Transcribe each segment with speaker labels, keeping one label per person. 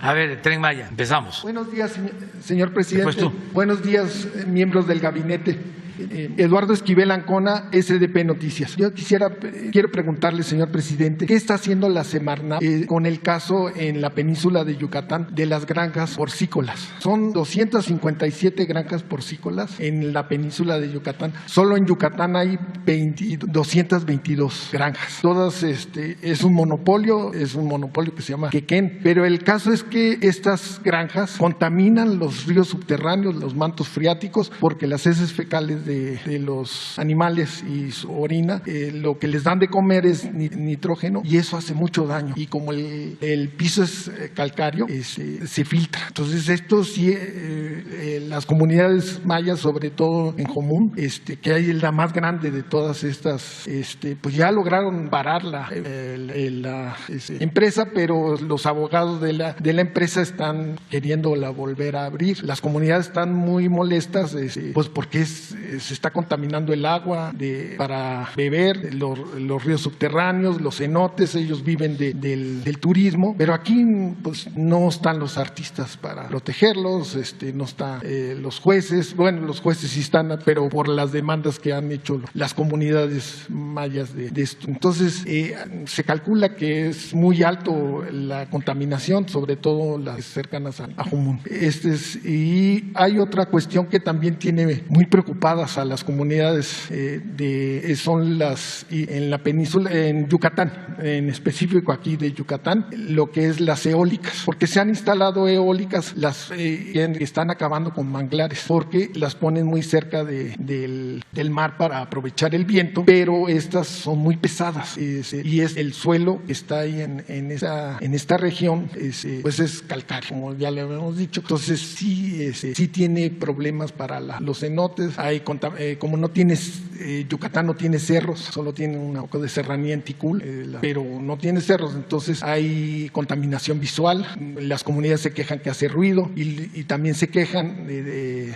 Speaker 1: A ver, Tren Maya, empezamos.
Speaker 2: Buenos días, señor presidente. Buenos días, miembros del gabinete. Eduardo Esquivel Ancona, SDP Noticias. Yo quiero preguntarle, señor presidente, ¿qué está haciendo la Semarnat con el caso en la península de Yucatán de las granjas porcícolas? Son 257 granjas porcícolas en la península de Yucatán. Solo en Yucatán hay 222 granjas. Todas es un monopolio que se llama Quequén. Pero el caso es que estas granjas contaminan los ríos subterráneos, los mantos freáticos, porque las heces fecales de los animales y su orina, lo que les dan de comer es nitrógeno y eso hace mucho daño. Y como el piso es calcáreo, se filtra. Entonces esto sí, las comunidades mayas, sobre todo en Jomún, que hay la más grande de todas estas, pues ya lograron parar la empresa, pero los abogados de la empresa están queriéndola volver a abrir. Las comunidades están muy molestas, pues porque se está contaminando el agua para beber, los ríos subterráneos, los cenotes, ellos viven del turismo, pero aquí pues no están los artistas para protegerlos, no están los jueces, bueno, los jueces sí están, pero por las demandas que han hecho las comunidades mayas de esto. Entonces, se calcula que es muy alto la contaminación, sobre todo las cercanas a Jomún. Y hay otra cuestión que también tiene muy preocupadas a las comunidades son en la península, en Yucatán, en específico aquí de Yucatán, lo que es las eólicas, porque se han instalado eólicas que están acabando con manglares, porque las ponen muy cerca del mar para aprovechar el viento, pero estas son muy pesadas y el suelo que está ahí en esta región pues es calcáreo, como ya le habíamos dicho. Entonces sí tiene problemas para los cenotes. Como no tienes, Yucatán no tiene cerros, solo tiene un poco de serranía en Ticul, pero no tiene cerros, entonces hay contaminación visual. Las comunidades se quejan que hace ruido y también se quejan que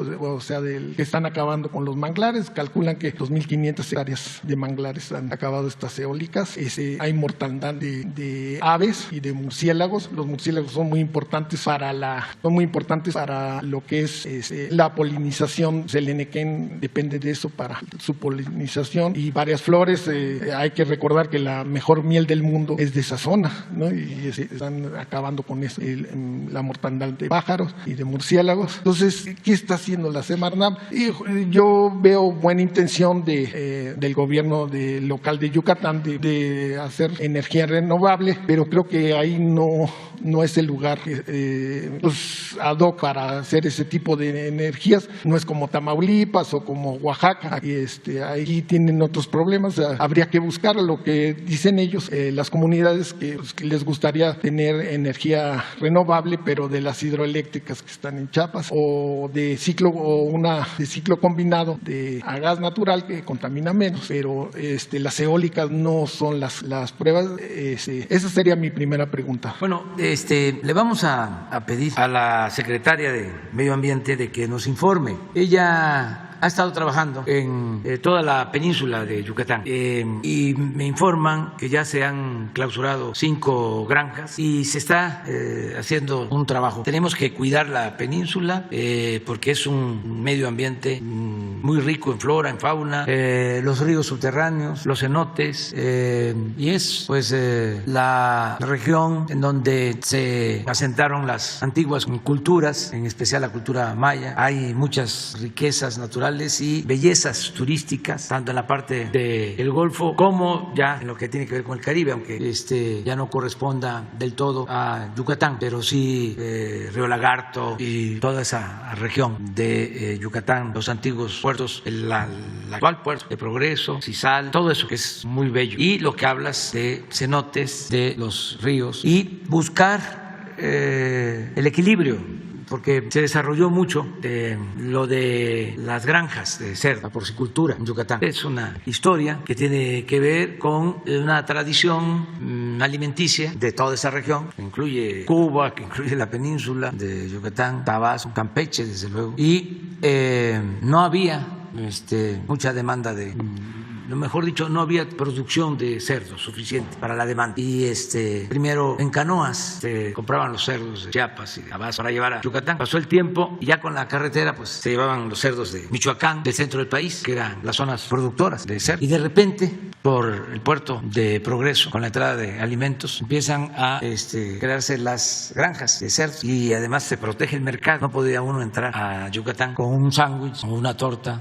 Speaker 2: están acabando con los manglares. Calculan que 2.500 hectáreas de manglares han acabado estas eólicas. Hay mortandad de aves y de murciélagos. Los murciélagos son muy importantes para lo que es la polinización. El Enequén depende de eso para su polinización y varias flores. Hay que recordar que la mejor miel del mundo es de esa zona, ¿no? Y están acabando con eso, la mortandad de pájaros y de murciélagos. Entonces, ¿qué está haciendo la Semarnat? Yo veo buena intención del gobierno local de Yucatán de hacer energía renovable, pero creo que ahí no es el lugar pues, ad hoc para hacer ese tipo de energías. No es como Tamaulipas o como Oaxaca, ahí tienen otros problemas. Habría que buscar lo que dicen ellos, las comunidades que les gustaría tener energía renovable, pero de las hidroeléctricas que están en Chiapas, o una de ciclo combinado a gas natural que contamina menos, pero las eólicas no son las pruebas. Esa sería mi primera pregunta.
Speaker 1: Bueno, le vamos a pedir a la secretaria de Medio Ambiente de que nos informe. Ella ha estado trabajando en toda la península de Yucatán y me informan que ya se han clausurado 5 granjas y se está haciendo un trabajo. Tenemos que cuidar la península porque es un medio ambiente muy rico en flora, en fauna, los ríos subterráneos, los cenotes, y es pues la región en donde se asentaron las antiguas culturas, en especial la cultura maya. Hay muchas riquezas naturales y bellezas turísticas, tanto en la parte del Golfo como ya en lo que tiene que ver con el Caribe, aunque ya no corresponda del todo a Yucatán, pero sí Río Lagarto y toda esa región de Yucatán, los antiguos puertos, el actual puerto de Progreso, Cizal, todo eso que es muy bello. Y lo que hablas de cenotes, de los ríos, y buscar el equilibrio, porque se desarrolló mucho lo de las granjas de cerdo, la porcicultura en Yucatán. Es una historia que tiene que ver con una tradición alimenticia de toda esa región, que incluye Cuba, que incluye la península de Yucatán, Tabasco, Campeche, desde luego. Y no había mucha demanda de mejor dicho, no había producción de cerdos suficiente para la demanda. Y primero en canoas se compraban los cerdos de Chiapas y de Tabasco para llevar a Yucatán. Pasó el tiempo y ya con la carretera pues se llevaban los cerdos de Michoacán, del centro del país, que eran las zonas productoras de cerdo. Y de repente, por el puerto de Progreso, con la entrada de alimentos, empiezan a crearse las granjas de cerdos y además se protege el mercado. No podía uno entrar a Yucatán con un sándwich o una torta,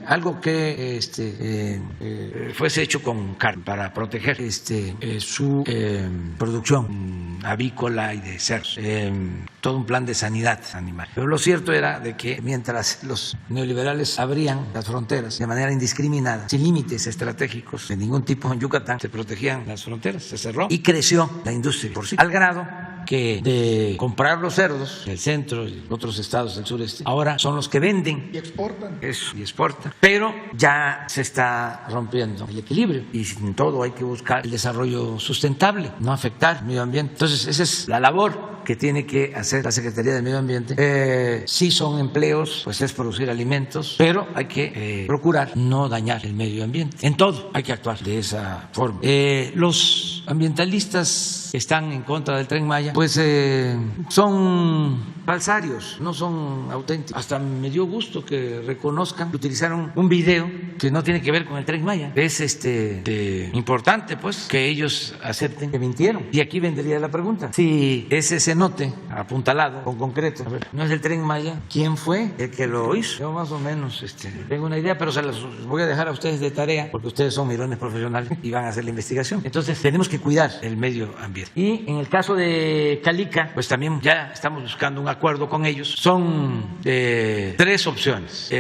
Speaker 1: algo que fuese hecho con carne para proteger su producción avícola y de cerdos. Todo un plan de sanidad animal. Pero lo cierto era de que mientras los neoliberales abrían las fronteras de manera indiscriminada, sin límites estratégicos de ningún tipo en Yucatán, se protegían las fronteras, se cerró y creció la industria por sí, al grado que de comprar los cerdos del centro y otros estados del sureste, ahora son los que venden
Speaker 2: y exportan.
Speaker 1: Eso, y exportan. Pero ya se está rompiendo el equilibrio y sin todo hay que buscar el desarrollo sustentable, no afectar el medio ambiente. Entonces esa es la labor que tiene que hacer la Secretaría del Medio Ambiente. Sí son empleos, pues es producir alimentos, pero hay que procurar no dañar el medio ambiente. En todo hay que actuar de esa forma. Los ambientalistas que están en contra del Tren Maya, pues son falsarios, no son auténticos. Hasta me dio gusto que reconozcan que utilizaron un video que no tiene que ver con el Tren Maya. Es importante pues que ellos acepten que mintieron. Y aquí vendría la pregunta: si ese cenote apuntalado con concreto, a ver, no es el Tren Maya, ¿quién fue el que lo hizo? Yo más o menos tengo una idea, pero se las voy a dejar a ustedes de tarea porque ustedes son mirones profesionales y van a hacer la investigación. Entonces tenemos que cuidar el medio ambiente. Y en el caso de Calica, pues también ya estamos buscando un acuerdo con ellos. Son tres opciones: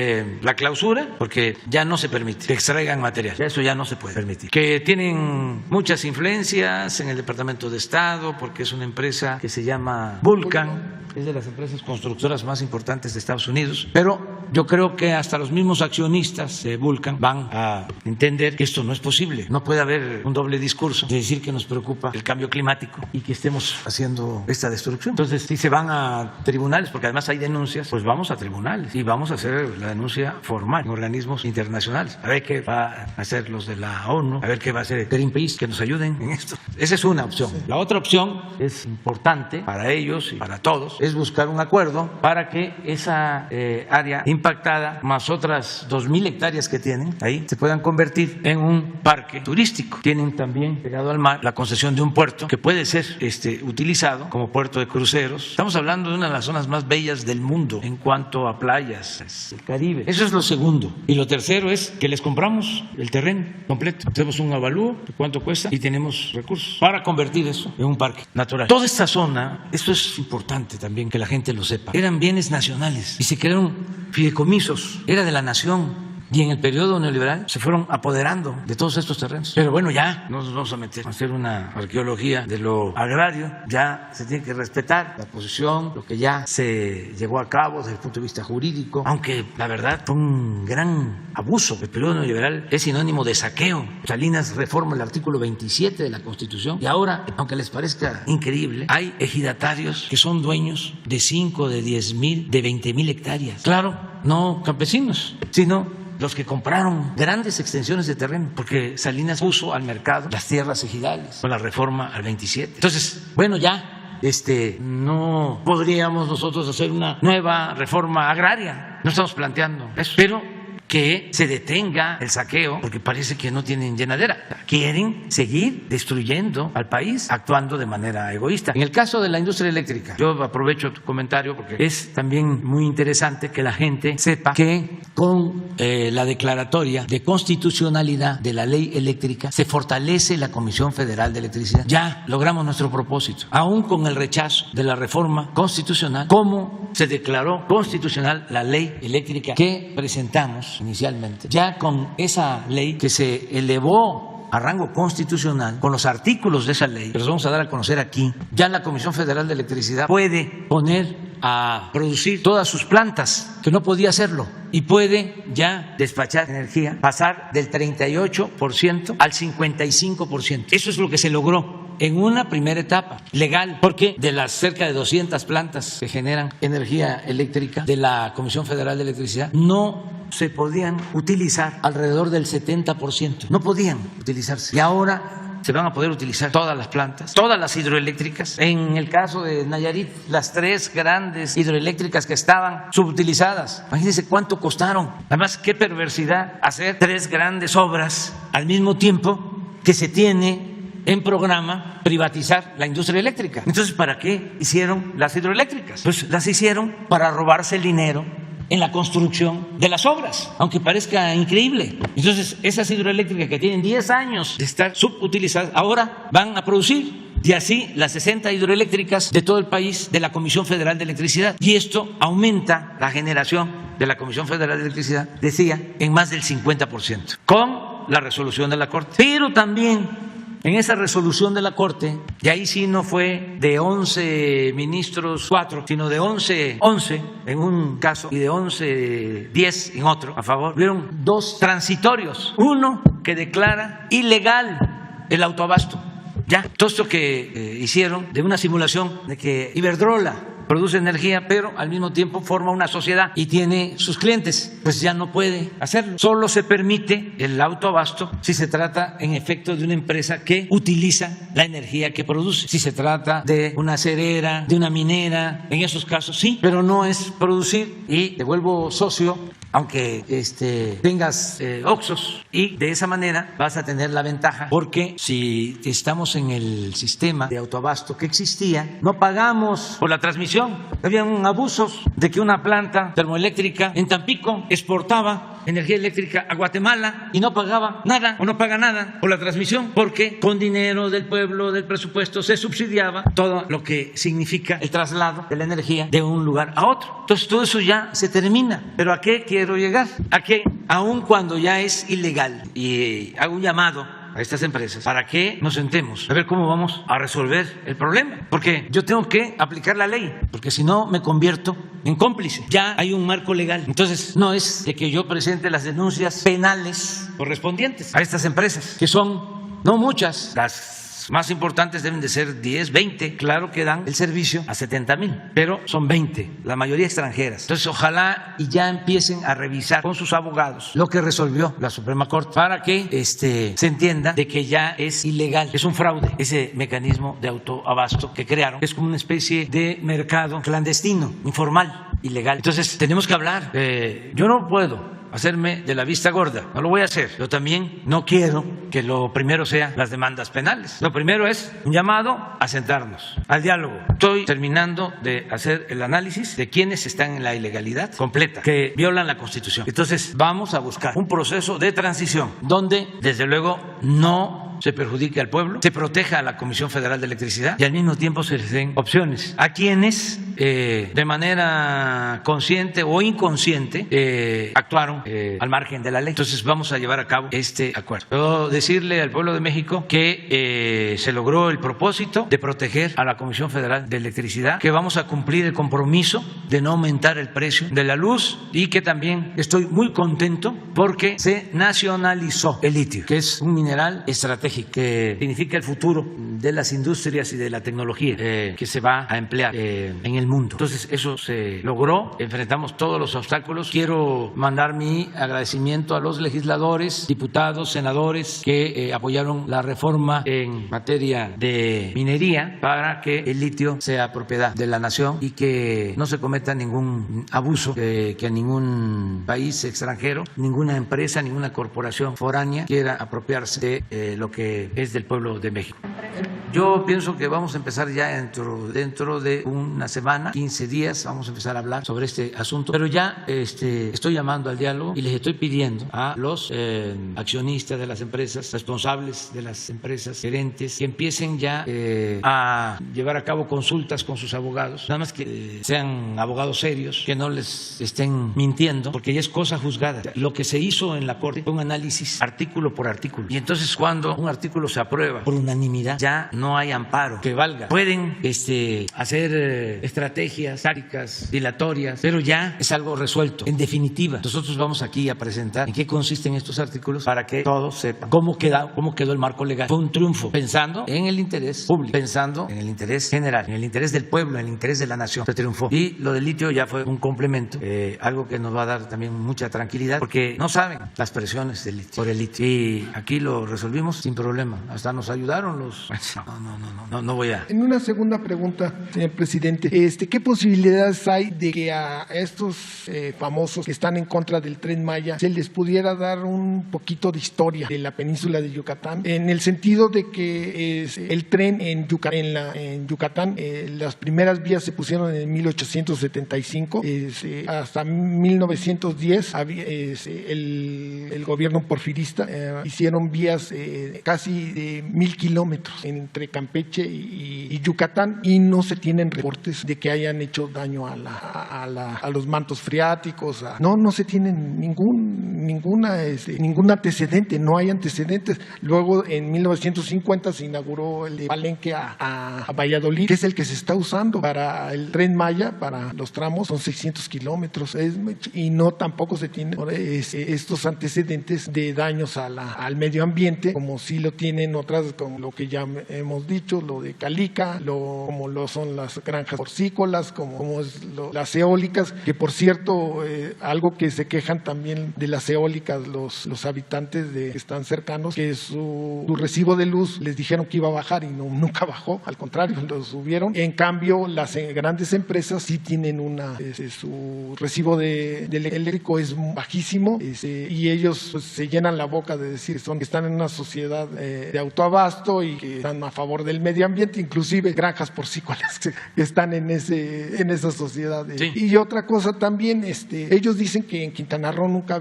Speaker 1: la clausura, porque ya no se permite que extraigan material, eso ya no se puede permitir. Que tienen muchas influencias en el Departamento de Estado, porque es una empresa que se llama Vulcan, es de las empresas constructoras más importantes de Estados Unidos, pero yo creo que hasta los mismos accionistas de Vulcan van a entender que esto no es posible. No puede haber un doble discurso de decir que nos preocupa el cambio climático y que estemos haciendo esta destrucción. Entonces, si se van a tribunales, porque además hay denuncias, pues vamos a tribunales y vamos a hacer la denuncia formal en organismos internacionales. A ver qué va a hacer los de la ONU, a ver qué va a hacer Greenpeace, que nos ayuden en esto. Esa es una opción. La otra opción es importante para ellos y para todos, es buscar un acuerdo para que esa área impactada, más otras 2,000 hectáreas que tienen ahí, se puedan convertir en un parque turístico. Tienen también pegado al mar la concesión de un puerto que puede ser utilizado como puerto de cruceros. Estamos hablando de una de las zonas más bellas del mundo en cuanto a playas, el Caribe. Eso es lo segundo. Y lo tercero es que les compramos el terreno completo. Tenemos un avalúo de cuánto cuesta y tenemos recursos para convertir eso en un parque natural. Toda esta zona, esto es importante también que la gente lo sepa, eran bienes nacionales y se crearon fideicomisos, era de la nación. Y en el periodo neoliberal se fueron apoderando de todos estos terrenos. Pero bueno, ya no nos vamos a meter a hacer una arqueología de lo agrario. Ya se tiene que respetar la posición, lo que ya se llevó a cabo desde el punto de vista jurídico. Aunque la verdad fue un gran abuso. El periodo neoliberal es sinónimo de saqueo. Salinas reforma el artículo 27 de la Constitución. Y ahora, aunque les parezca increíble, hay ejidatarios que son dueños de 5, de 10,000, de 20,000 hectáreas. Claro, no campesinos, sino los que compraron grandes extensiones de terreno, porque Salinas puso al mercado las tierras ejidales con la reforma al 27. Entonces, bueno, ya no podríamos nosotros hacer una nueva reforma agraria, no estamos planteando eso, pero que se detenga el saqueo, porque parece que no tienen llenadera. Quieren seguir destruyendo al país, actuando de manera egoísta. En el caso de la industria eléctrica, yo aprovecho tu comentario porque es también muy interesante que la gente sepa que con la declaratoria de constitucionalidad de la ley eléctrica se fortalece la Comisión Federal de Electricidad. Ya logramos nuestro propósito, aún con el rechazo de la reforma constitucional, como se declaró constitucional la ley eléctrica que presentamos inicialmente. Ya con esa ley que se elevó a rango constitucional, con los artículos de esa ley, que los vamos a dar a conocer aquí, ya la Comisión Federal de Electricidad puede poner a producir todas sus plantas, que no podía hacerlo, y puede ya despachar energía, pasar del 38% al 55%. Eso es lo que se logró en una primera etapa legal, porque de las cerca de 200 plantas que generan energía eléctrica de la Comisión Federal de Electricidad, no se podían utilizar alrededor del 70%. No podían utilizarse. Y ahora se van a poder utilizar todas las plantas, todas las hidroeléctricas. En el caso de Nayarit, las 3 grandes hidroeléctricas que estaban subutilizadas. Imagínense cuánto costaron. Además, qué perversidad hacer 3 grandes obras al mismo tiempo que se tiene en programa privatizar la industria eléctrica. Entonces, ¿para qué hicieron las hidroeléctricas? Pues las hicieron para robarse el dinero en la construcción de las obras, aunque parezca increíble. Entonces, esas hidroeléctricas que tienen 10 años de estar subutilizadas, ahora van a producir. Y así las 60 hidroeléctricas de todo el país de la Comisión Federal de Electricidad. Y esto aumenta la generación de la Comisión Federal de Electricidad, decía, en más del 50%, con la resolución de la Corte. Pero también en esa resolución de la Corte, y ahí sí no fue de 11 ministros 4, sino de 11 en un caso y de 11 10 en otro a favor, hubieron 2 transitorios. Uno que declara ilegal el autoabasto. Ya, todo esto que hicieron de una simulación de que Iberdrola produce energía, pero al mismo tiempo forma una sociedad y tiene sus clientes, pues ya no puede hacerlo. Solo se permite el autoabasto si se trata en efecto de una empresa que utiliza la energía que produce. Si se trata de una acerera, de una minera, en esos casos sí, pero no es producir. Y te vuelvo socio, aunque tengas Oxxos, y de esa manera vas a tener la ventaja, porque si estamos en el sistema de autoabasto que existía, no pagamos por la transmisión. Habían abusos de que una planta termoeléctrica en Tampico exportaba energía eléctrica a Guatemala y no pagaba nada o no paga nada por la transmisión, porque con dinero del pueblo, del presupuesto, se subsidiaba todo lo que significa el traslado de la energía de un lugar a otro. Entonces todo eso ya se termina. ¿Pero a qué quiero llegar? A que aun cuando ya es ilegal, y hago un llamado a estas empresas para que nos sentemos a ver cómo vamos a resolver el problema, porque yo tengo que aplicar la ley, porque si no me convierto en cómplice. Ya hay un marco legal, entonces no es de que yo presente las denuncias penales correspondientes a estas empresas, que son no muchas, las más importantes deben de ser 10, 20, claro que dan el servicio a 70,000, pero son 20, la mayoría extranjeras. Entonces ojalá y ya empiecen a revisar con sus abogados lo que resolvió la Suprema Corte, para que se entienda de que ya es ilegal, es un fraude ese mecanismo de autoabasto que crearon, es como una especie de mercado clandestino, informal, ilegal. Entonces tenemos que hablar. Yo no puedo hacerme de la vista gorda, no lo voy a hacer. Yo también no quiero que lo primero sea las demandas penales. Lo primero es un llamado a sentarnos al diálogo. Estoy terminando de hacer el análisis de quienes están en la ilegalidad completa, que violan la Constitución. Entonces vamos a buscar un proceso de transición donde desde luego no se perjudique al pueblo, se proteja a la Comisión Federal de Electricidad y al mismo tiempo se les den opciones a quienes de manera consciente o inconsciente actuaron al margen de la ley. Entonces vamos a llevar a cabo este acuerdo. Puedo decirle al pueblo de México que se logró el propósito de proteger a la Comisión Federal de Electricidad, que vamos a cumplir el compromiso de no aumentar el precio de la luz, y que también estoy muy contento porque se nacionalizó el litio, que es un mineral estratégico, que significa el futuro de las industrias y de la tecnología que se va a emplear en el mundo. Entonces eso se logró, enfrentamos todos los obstáculos. Quiero mandar mi agradecimiento a los legisladores, diputados, senadores que apoyaron la reforma en materia de minería para que el litio sea propiedad de la nación y que no se cometa ningún abuso, que a ningún país extranjero, ninguna empresa, ninguna corporación foránea quiera apropiarse de lo que es del pueblo de México. Yo pienso que vamos a empezar ya dentro de una semana, 15 días, vamos a empezar a hablar sobre este asunto, pero ya estoy llamando al diálogo y les estoy pidiendo a los accionistas de las empresas, responsables de las empresas, gerentes, que empiecen ya a llevar a cabo consultas con sus abogados, nada más que sean abogados serios, que no les estén mintiendo, porque ya es cosa juzgada. Lo que se hizo en la Corte fue un análisis artículo por artículo, y entonces cuando un artículo se aprueba por unanimidad, ya ya no hay amparo que valga. Pueden hacer estrategias tácticas, dilatorias, pero ya es algo resuelto. En definitiva, nosotros vamos aquí a presentar en qué consisten estos artículos para que todos sepan cómo quedó el marco legal. Fue un triunfo pensando en el interés público, pensando en el interés general, en el interés del pueblo, en el interés de la nación. Se triunfó. Y lo del litio ya fue un complemento, algo que nos va a dar también mucha tranquilidad, porque no saben las presiones del litio, por el litio. Y aquí lo resolvimos sin problema. Hasta nos ayudaron los... No voy a...
Speaker 2: En una segunda pregunta, señor presidente, ¿qué posibilidades hay de que a estos famosos que están en contra del Tren Maya se les pudiera dar un poquito de historia de la península de Yucatán? En el sentido de que el tren en Yucatán, las primeras vías se pusieron en 1875, hasta 1910 el gobierno porfirista hicieron vías casi de 1,000 kilómetros entre Campeche y Yucatán, y no se tienen reportes de que hayan hecho daño a los mantos freáticos. No se tienen ningún antecedente, no hay antecedentes. Luego en 1950 se inauguró el Palenque a Valladolid, que es el que se está usando para el Tren Maya, para los tramos, son 600 kilómetros, y no tampoco se tienen estos antecedentes de daños al medio ambiente, como sí lo tienen otras, como lo que ya hemos dicho, lo de Calica, como lo son las granjas porcícolas, como es las eólicas, que por cierto, algo que se quejan también de las eólicas los habitantes que están cercanos, que su recibo de luz les dijeron que iba a bajar y nunca bajó, al contrario, lo subieron. En cambio, las grandes empresas sí tienen su recibo de eléctrico es bajísimo, y ellos pues, se llenan la boca de decir que están en una sociedad de autoabasto y que están a favor del medio ambiente, inclusive granjas porcícolas que están en esa sociedad.
Speaker 1: Sí.
Speaker 2: Y otra cosa también, ellos dicen que en Quintana Roo nunca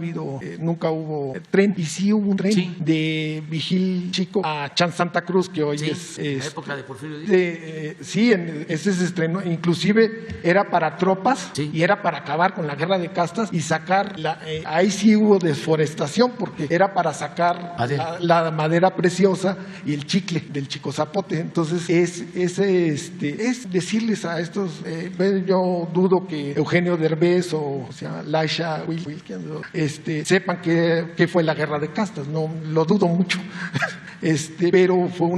Speaker 2: hubo tren, y sí hubo un tren de Vigil Chico a Chan Santa Cruz, que hoy es
Speaker 1: en la época de Porfirio Díaz.
Speaker 2: Ese se estrenó, inclusive era para tropas y era para acabar con la guerra de castas y sacar ahí sí hubo desforestación, porque era para sacar la madera preciosa y el chicle del chico zapote. Entonces es decirles a estos, yo dudo que Eugenio Derbez o sea Laisha Wilkins sepan qué fue la guerra de castas, no lo dudo mucho. Pero fue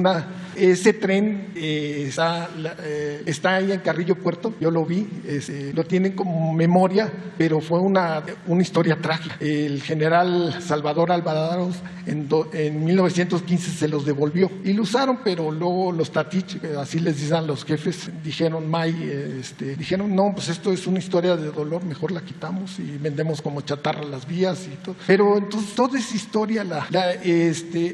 Speaker 2: ese tren está ahí en Carrillo Puerto, yo lo vi, lo tienen como memoria, pero fue una historia trágica. El general Salvador Alvarados en 1915 se los devolvió y lo usaron, pero luego los tatich, así les dicen los jefes, dijeron no, pues esto es una historia de dolor, mejor la quitamos y vendemos como chatarra las vías y todo. Pero entonces toda esa historia,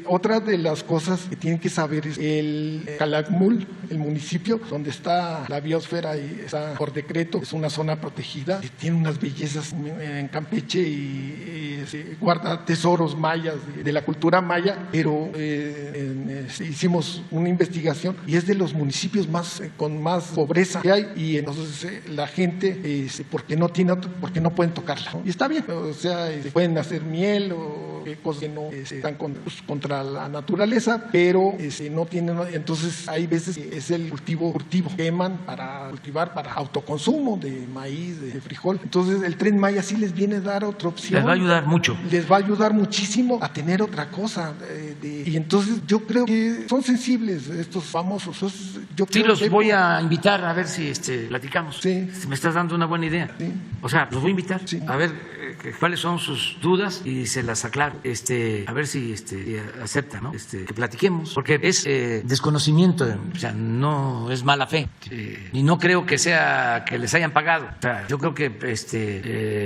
Speaker 2: otra de las cosas que tienen que saber es el Calakmul, el municipio donde está la biosfera y está por decreto, es una zona protegida, tiene unas bellezas en Campeche y guarda tesoros mayas de la cultura maya, pero hicimos una investigación y es de los municipios con más pobreza que hay, y entonces la gente porque no pueden tocarla, ¿no? Y está bien, o sea, pueden hacer miel o cosas que no están contra la naturaleza, pero no tienen, entonces hay veces que es el cultivo queman para cultivar para autoconsumo de maíz, de frijol. Entonces el Tren Maya sí les viene a dar otra opción,
Speaker 1: les va a ayudar mucho,
Speaker 2: les va a ayudar muchísimo a tener otra cosa, y entonces yo creo que son sensibles estos famosos.
Speaker 1: Los voy a invitar a ver si platicamos.
Speaker 2: Sí.
Speaker 1: Me estás dando una buena idea.
Speaker 2: Sí.
Speaker 1: O sea, los voy a invitar a ver
Speaker 3: cuáles son sus dudas y se las aclaro. A ver si acepta, ¿no? Que platiquemos, porque es desconocimiento, o sea, no es mala fe, y no creo que sea que les hayan pagado. O sea, yo creo que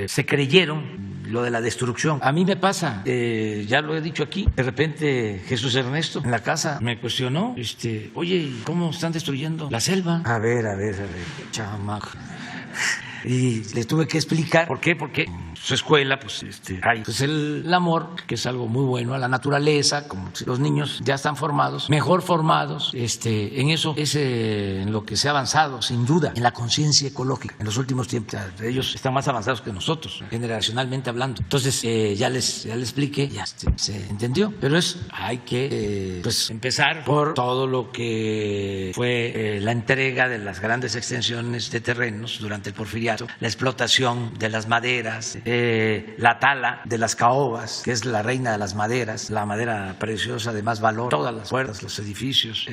Speaker 3: se creyeron lo de la destrucción. A mí me pasa, ya lo he dicho aquí, de repente Jesús Ernesto en la casa me cuestionó, oye, ¿cómo están destruyendo la selva? A ver, chamaco.
Speaker 1: Y le tuve que explicar por qué, porque en su escuela pues, hay pues, el amor, que es algo muy bueno, a la naturaleza, como los niños ya están formados, mejor formados, en eso es en lo que se ha avanzado, sin duda, en la conciencia ecológica en los últimos tiempos. O sea, ellos están más avanzados que nosotros, generacionalmente hablando. Entonces, ya les expliqué, ya se entendió, pero hay que pues empezar por todo lo que fue la entrega de las grandes extensiones de terrenos durante el Porfiriato, la explotación de las maderas, la tala de las caobas, que es la reina de las maderas, la madera preciosa de más valor, todas las puertas, los edificios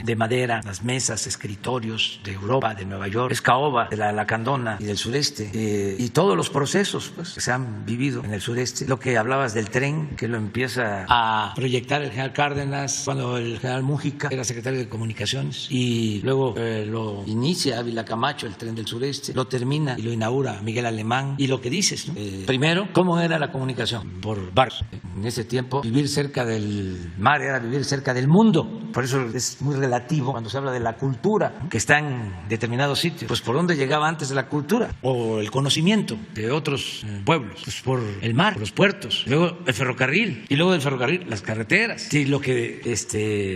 Speaker 1: de madera, las mesas, escritorios de Europa, de Nueva York, es caoba de la Lacandona y del sureste, y todos los procesos pues, que se han vivido en el sureste. Lo que hablabas del tren, que lo empieza a proyectar el general Cárdenas cuando el general Mújica era secretario de Comunicaciones, y luego lo inicia Ávila Camacho, el tren del sureste, lo termina y lo inaugura Miguel Alemán. Y lo que dices, ¿no? Primero, ¿cómo era la comunicación? Por barcos. En ese tiempo, vivir cerca del mar era vivir cerca del mundo. Por eso es muy relativo cuando se habla de la cultura, que está en determinados sitios. Pues por dónde llegaba antes la cultura o el conocimiento de otros pueblos, pues por el mar, por los puertos, luego el ferrocarril, y luego del ferrocarril las carreteras. Y lo que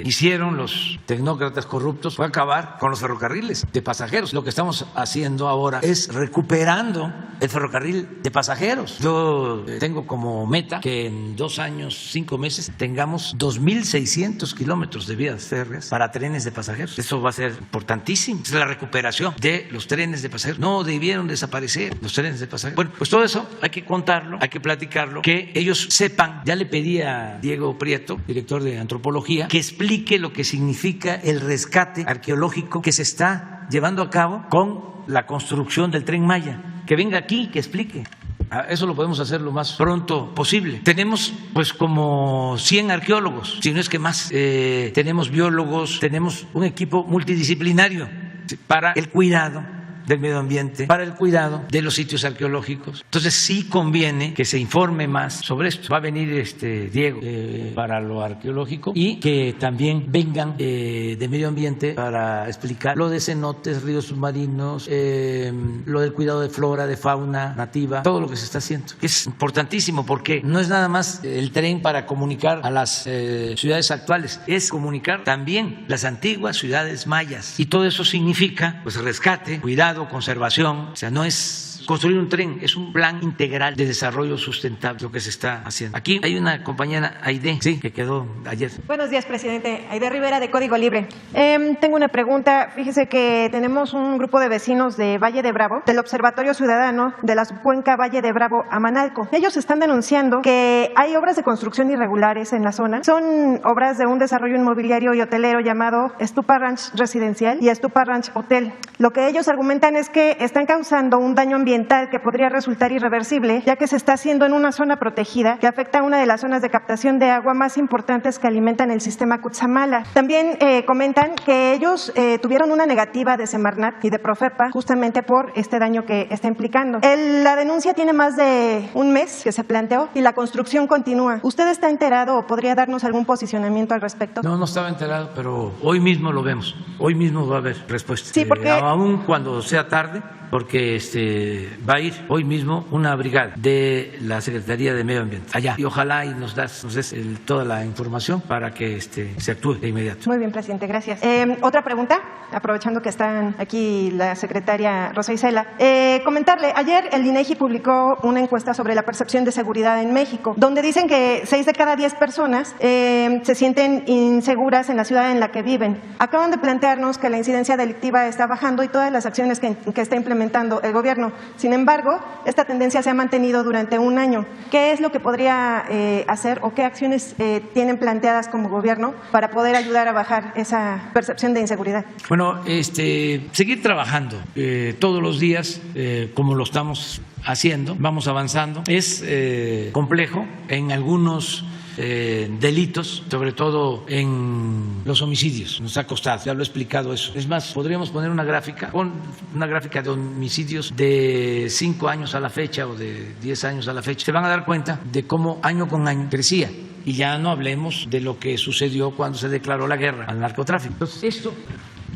Speaker 1: hicieron los tecnócratas corruptos fue acabar con los ferrocarriles de pasajeros. Lo que estamos haciendo ahora es recuperando el ferrocarril de pasajeros. Yo tengo como meta que en 2 años, 5 meses tengamos 2.600 kilómetros de vías férreas para trenes de pasajeros. Eso va a ser importantísimo. Es la recuperación de los trenes de pasajeros. No debieron desaparecer los trenes de pasajeros. Bueno, pues todo eso hay que contarlo, hay que platicarlo, que ellos sepan. Ya le pedí a Diego Prieto, director de Antropología, que explique lo que significa el rescate arqueológico que se está llevando a cabo con la construcción del Tren Maya. Que venga aquí, que explique. Eso lo podemos hacer lo más pronto posible. Tenemos pues como 100 arqueólogos, si no es que más. Tenemos biólogos, tenemos un equipo multidisciplinario para el cuidado del medio ambiente, para el cuidado de los sitios arqueológicos. Entonces sí conviene que se informe más sobre esto. Va a venir Diego para lo arqueológico, y que también vengan de medio ambiente para explicar lo de cenotes, ríos submarinos, lo del cuidado de flora, de fauna nativa, todo lo que se está haciendo. Es importantísimo porque no es nada más el tren para comunicar a las ciudades actuales, es comunicar también las antiguas ciudades mayas, y todo eso significa pues rescate, cuidado, conservación. O sea, no es construir un tren, es un plan integral de desarrollo sustentable lo que se está haciendo. Aquí hay una compañera, Aide, sí, que quedó ayer.
Speaker 4: Buenos días, presidente. Aide Rivera, de Código Libre. Tengo una pregunta. Fíjese que tenemos un grupo de vecinos de Valle de Bravo, del Observatorio Ciudadano de la Cuenca Valle de Bravo a Manalco. Ellos están denunciando que hay obras de construcción irregulares en la zona. Son obras de un desarrollo inmobiliario y hotelero llamado Stupa Ranch Residencial y Stupa Ranch Hotel. Lo que ellos argumentan es que están causando un daño ambiental que podría resultar irreversible, ya que se está haciendo en una zona protegida que afecta a una de las zonas de captación de agua más importantes que alimentan el sistema Cutzamala. También comentan que ellos tuvieron una negativa de Semarnat y de Profepa justamente por este daño que está implicando. La denuncia tiene más de un mes que se planteó y la construcción continúa. ¿Usted está enterado o podría darnos algún posicionamiento al respecto?
Speaker 1: No estaba enterado, pero hoy mismo lo vemos. Hoy mismo va a haber respuesta.
Speaker 4: Sí, porque
Speaker 1: aún cuando sea tarde, porque va a ir hoy mismo una brigada de la Secretaría de Medio Ambiente allá, y ojalá y nos des toda la información para que se actúe de inmediato.
Speaker 4: Muy bien, presidente, gracias. Otra pregunta, aprovechando que están aquí la secretaria Rosa Isela. Comentarle, ayer el INEGI publicó una encuesta sobre la percepción de seguridad en México, donde dicen que 6 de cada 10 personas se sienten inseguras en la ciudad en la que viven. Acaban de plantearnos que la incidencia delictiva está bajando y todas las acciones que está implementando el gobierno. Sin embargo, esta tendencia se ha mantenido durante un año. ¿Qué es lo que podría hacer o qué acciones tienen planteadas como gobierno para poder ayudar a bajar esa percepción de inseguridad?
Speaker 1: Bueno, seguir trabajando todos los días como lo estamos haciendo, vamos avanzando. Es complejo en algunos delitos, sobre todo en los homicidios. Nos ha costado, ya lo he explicado eso. Es más, podríamos poner una gráfica de homicidios de 5 años a la fecha o de 10 años a la fecha. Se van a dar cuenta de cómo año con año crecía. Y ya no hablemos de lo que sucedió cuando se declaró la guerra al narcotráfico. Entonces, esto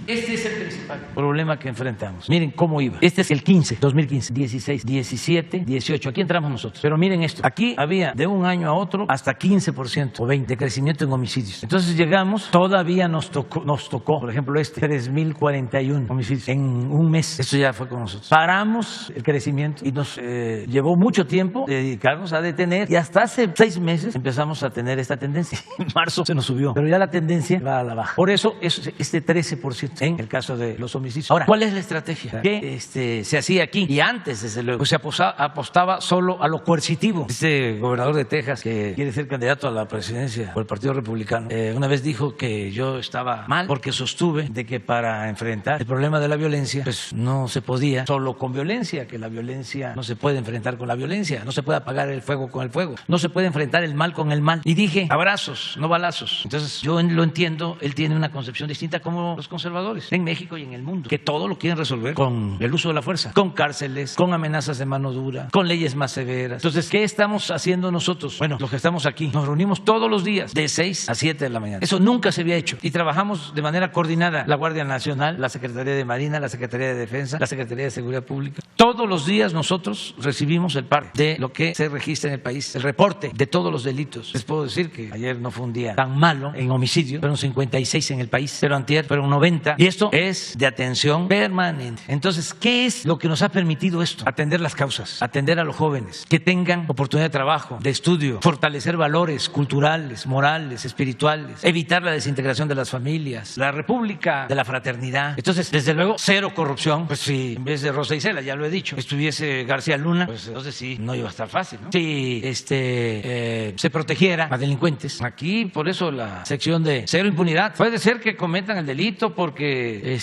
Speaker 1: Este es el principal problema que enfrentamos. Miren cómo iba. Este es el 15, 2015, 16, 17, 18. Aquí entramos nosotros. Pero miren esto. Aquí había de un año a otro hasta 15% o 20% de crecimiento en homicidios. Entonces llegamos, todavía nos tocó, por ejemplo, 3.041 homicidios en un mes. Esto ya fue con nosotros. Paramos el crecimiento y nos llevó mucho tiempo dedicarnos a detener, y hasta hace 6 meses empezamos a tener esta tendencia. En marzo se nos subió, pero ya la tendencia va a la baja. Por eso es este 13% en el caso de los homicidios. Ahora, ¿cuál es la estrategia que se hacía aquí? Y antes, desde luego, se apostaba solo a lo coercitivo. Este gobernador de Texas, que quiere ser candidato a la presidencia por el Partido Republicano, una vez dijo que yo estaba mal porque sostuve de que para enfrentar el problema de la violencia, pues no se podía solo con violencia, que la violencia no se puede enfrentar con la violencia, no se puede apagar el fuego con el fuego, no se puede enfrentar el mal con el mal. Y dije, abrazos, no balazos. Entonces yo lo entiendo, él tiene una concepción distinta como los conservadores en México y en el mundo, que todo lo quieren resolver con el uso de la fuerza, con cárceles, con amenazas de mano dura, con leyes más severas. Entonces, ¿qué estamos haciendo nosotros? Bueno, los que estamos aquí, nos reunimos todos los días de 6 a 7 de la mañana. Eso nunca se había hecho. Y trabajamos de manera coordinada la Guardia Nacional, la Secretaría de Marina, la Secretaría de Defensa, la Secretaría de Seguridad Pública. Todos los días nosotros recibimos el parte de lo que se registra en el país, el reporte de todos los delitos. Les puedo decir que ayer no fue un día tan malo en homicidio, fueron 56 en el país, pero antier fueron 90. Y esto es de atención permanente. Entonces, ¿qué es lo que nos ha permitido esto? Atender las causas, atender a los jóvenes, que tengan oportunidad de trabajo, de estudio, fortalecer valores culturales, morales, espirituales, evitar la desintegración de las familias, la república de la fraternidad. Entonces, desde luego, cero corrupción. Pues si en vez de Rosa Isela, ya lo he dicho, estuviese García Luna, pues entonces sí, no iba a estar fácil, ¿no? Si se protegiera a delincuentes. Aquí, por eso la sección de cero impunidad. Puede ser que cometan el delito porque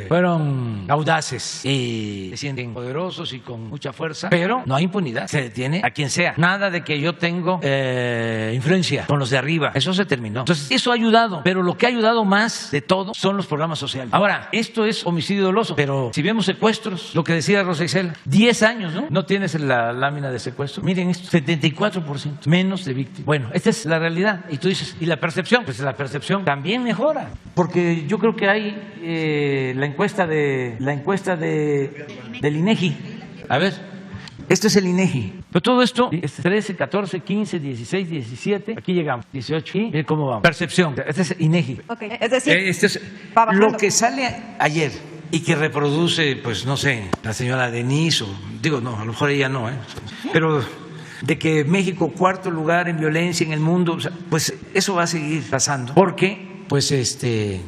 Speaker 1: fueron audaces y se sienten poderosos y con mucha fuerza, pero no hay impunidad. Se detiene a quien sea. Nada de que yo tengo influencia con los de arriba. Eso se terminó. Entonces, eso ha ayudado, pero lo que ha ayudado más de todo son los programas sociales. Ahora, esto es homicidio doloso, pero si vemos secuestros, lo que decía Rosa Isela, 10 años, ¿no? No tienes la lámina de secuestro. Miren esto, 74% menos de víctimas. Bueno, esta es la realidad. Y tú dices, ¿y la percepción? Pues la percepción también mejora, porque yo creo que hay la encuesta del INEGI. A ver, esto es el INEGI. Pero todo esto, 13, 14, 15, 16, 17, aquí llegamos, 18, y miren cómo vamos. Percepción, este es INEGI.
Speaker 4: Okay. Es decir,
Speaker 1: este es lo que sale ayer y que reproduce, pues no sé, la señora Denise, o digo, no, a lo mejor ella no, pero de que México 4º lugar en violencia en el mundo, o sea, pues eso va a seguir pasando, porque pues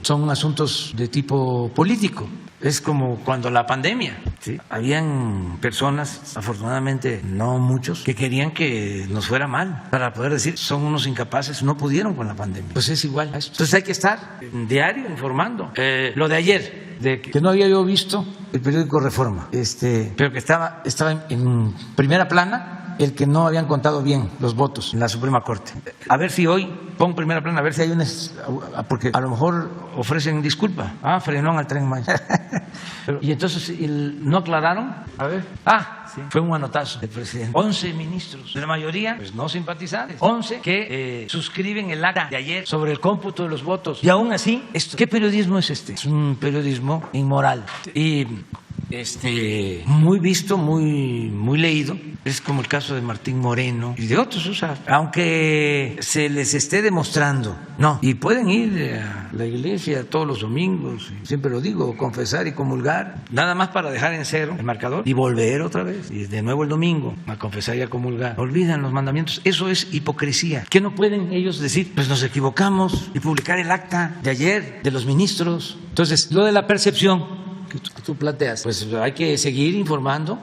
Speaker 1: son asuntos de tipo político. Es como cuando la pandemia, ¿sí? Habían personas, afortunadamente no muchos, que querían que nos fuera mal para poder decir, son unos incapaces, no pudieron con la pandemia. Pues es igual a esto. Entonces hay que estar diario informando. Lo de ayer, de que no había yo visto el periódico Reforma, pero que estaba en primera plana el que no habían contado bien los votos en la Suprema Corte. A ver si hoy pongo primera plana, a ver si hay porque a lo mejor ofrecen disculpa. Frenón al Tren Maya. Y entonces no aclararon. A ver. Sí. Fue un manotazo del presidente. 11 ministros, de la mayoría, pues no simpatizantes. 11 que suscriben el acta de ayer sobre el cómputo de los votos. Y aún así, ¿qué periodismo es este? Es un periodismo inmoral. Y muy visto, muy leído. Es como el caso de Martín Moreno y de otros, o sea, aunque se les esté demostrando, no, y pueden ir a la iglesia todos los domingos, siempre lo digo, confesar y comulgar, nada más para dejar en cero el marcador y volver otra vez, y de nuevo el domingo a confesar y a comulgar. Olvidan los mandamientos, eso es hipocresía. ¿Qué no pueden ellos decir? Pues nos equivocamos y publicar el acta de ayer de los ministros. Entonces, lo de la percepción que tú planteas, pues hay que seguir informando,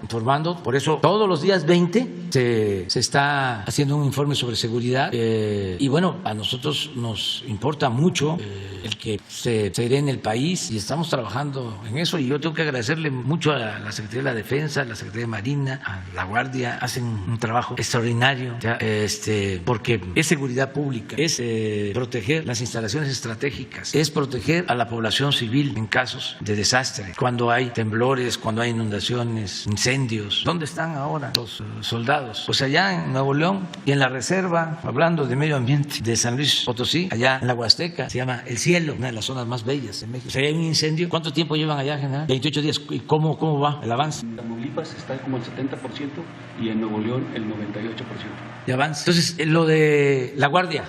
Speaker 1: por eso todos los días 20 se está haciendo un informe sobre seguridad, y bueno, a nosotros nos importa mucho el que se dé en el país y estamos trabajando en eso, y yo tengo que agradecerle mucho a la Secretaría de la Defensa, a la Secretaría de Marina, a la Guardia, hacen un trabajo extraordinario, porque es seguridad pública, es proteger las instalaciones estratégicas, es proteger a la población civil en casos de desastre. cuando hay temblores, cuando hay inundaciones, incendios. ¿Dónde están ahora los soldados? Pues allá en Nuevo León y en la reserva, hablando de medio ambiente de San Luis Potosí, allá en la Huasteca, se llama El Cielo, una de las zonas más bellas de México. Si hay un incendio, ¿cuánto tiempo llevan allá, general? 28 días. ¿Y cómo va el avance?
Speaker 5: En Tamaulipas está como el 70% y en Nuevo León el 98%.
Speaker 1: De avance. Entonces, lo de la Guardia,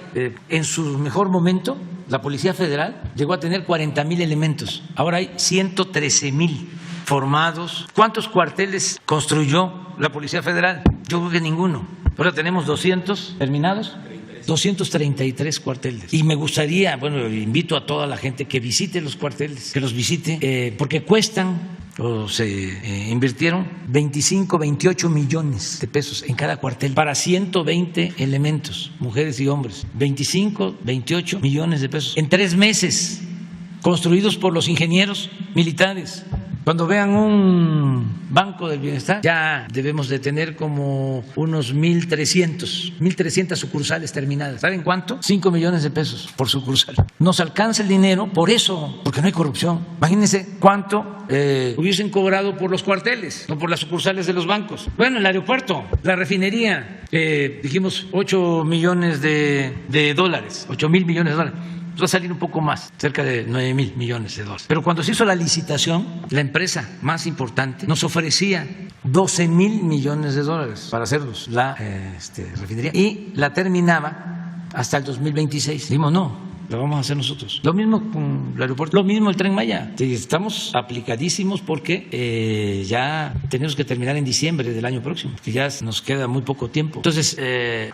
Speaker 1: en su mejor momento, la Policía Federal llegó a tener 40,000 elementos. Ahora hay 113,000 formados. ¿Cuántos cuarteles construyó la Policía Federal? Yo creo que ninguno. Ahora tenemos 200 terminados. 233 cuarteles. Y me gustaría, bueno, invito a toda la gente que visite los cuarteles, que los visite, porque cuestan o se invirtieron 25, 28 millones de pesos en cada cuartel para 120 elementos, mujeres y hombres. 25, 28 millones de pesos en 3 meses, construidos por los ingenieros militares. Cuando vean un Banco del Bienestar, ya debemos de tener como unos 1,300 sucursales terminadas. ¿Saben cuánto? 5 millones de pesos por sucursal. Nos alcanza el dinero por eso, porque no hay corrupción. Imagínense cuánto hubiesen cobrado por los cuarteles, no por las sucursales de los bancos. Bueno, el aeropuerto, la refinería, dijimos 8 millones de dólares, 8,000 millones de dólares. Va a salir un poco más, cerca de 9,000 millones de dólares. Pero cuando se hizo la licitación, la empresa más importante nos ofrecía 12,000 millones de dólares para hacerlos la refinería y la terminaba hasta el 2026. Dijimos, no, lo vamos a hacer nosotros. Lo mismo con el aeropuerto, lo mismo el Tren Maya. Estamos aplicadísimos porque ya tenemos que terminar en diciembre del año próximo, que ya nos queda muy poco tiempo. Entonces,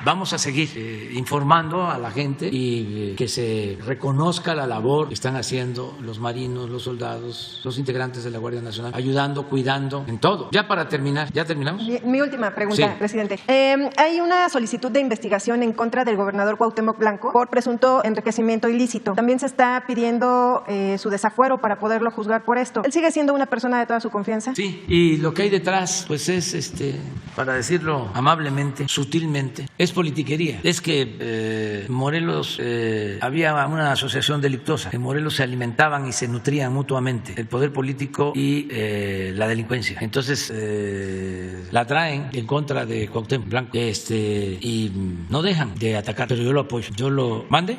Speaker 1: vamos a seguir informando a la gente y que se reconozca la labor que están haciendo los marinos, los soldados, los integrantes de la Guardia Nacional, ayudando, cuidando, en todo. Ya para terminar, ¿ya terminamos?
Speaker 4: Mi última pregunta,
Speaker 1: Sí.
Speaker 4: presidente. Hay una solicitud de investigación en contra del gobernador Cuauhtémoc Blanco por presunto enriquecimiento ilícito. También se está pidiendo su desafuero para poderlo juzgar por esto. ¿Él sigue siendo una persona de toda su confianza?
Speaker 1: Sí, y lo que hay detrás, pues es, para decirlo amablemente, sutilmente, es politiquería. Es que Morelos, había una asociación delictuosa. En Morelos se alimentaban y se nutrían mutuamente el poder político y la delincuencia. Entonces, la traen en contra de Cuauhtémoc Blanco y no dejan de atacar, pero yo lo apoyo. Yo lo... ¿Mande?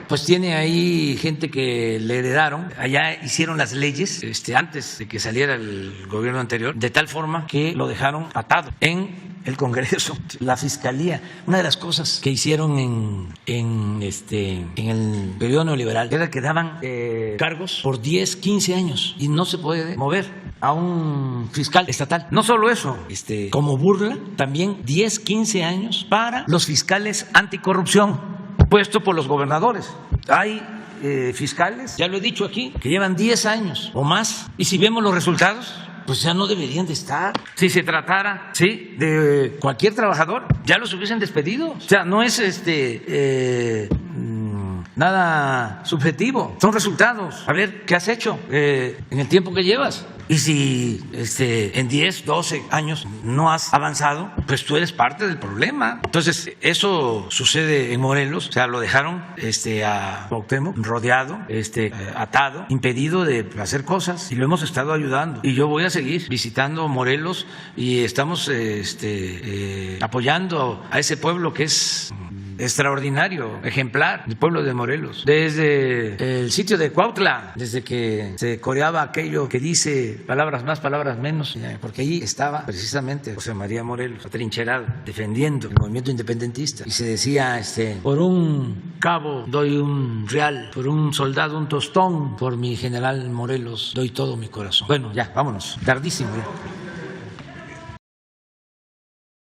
Speaker 1: Pues tiene ahí gente que le heredaron, allá hicieron las leyes antes de que saliera el gobierno anterior, de tal forma que lo dejaron atado en el Congreso, la Fiscalía. Una de las cosas que hicieron en el periodo neoliberal era que daban cargos por 10, 15 años y no se puede mover a un fiscal estatal. No solo eso, como burla, también 10, 15 años para los fiscales anticorrupción puesto por los gobernadores. Hay fiscales, ya lo he dicho aquí, que llevan 10 años o más, y si vemos los resultados, pues ya no deberían de estar. Si se tratara, sí, de cualquier trabajador, ya los hubiesen despedido. O sea, no es nada subjetivo, son resultados. A ver, ¿qué has hecho en el tiempo que llevas? Y si en 10, 12 años no has avanzado, pues tú eres parte del problema. Entonces, eso sucede en Morelos. O sea, lo dejaron a Cuauhtémoc rodeado, atado, impedido de hacer cosas, y lo hemos estado ayudando. Y yo voy a seguir visitando Morelos y estamos apoyando a ese pueblo que es extraordinario, ejemplar, el pueblo de Morelos. Desde el sitio de Cuautla, desde que se coreaba aquello que dice palabras más, palabras menos, porque ahí estaba precisamente José María Morelos, atrincherado, defendiendo el movimiento independentista. Y se decía, por un cabo doy un real, por un soldado un tostón, por mi general Morelos doy todo mi corazón. Bueno, ya, vámonos, tardísimo ya.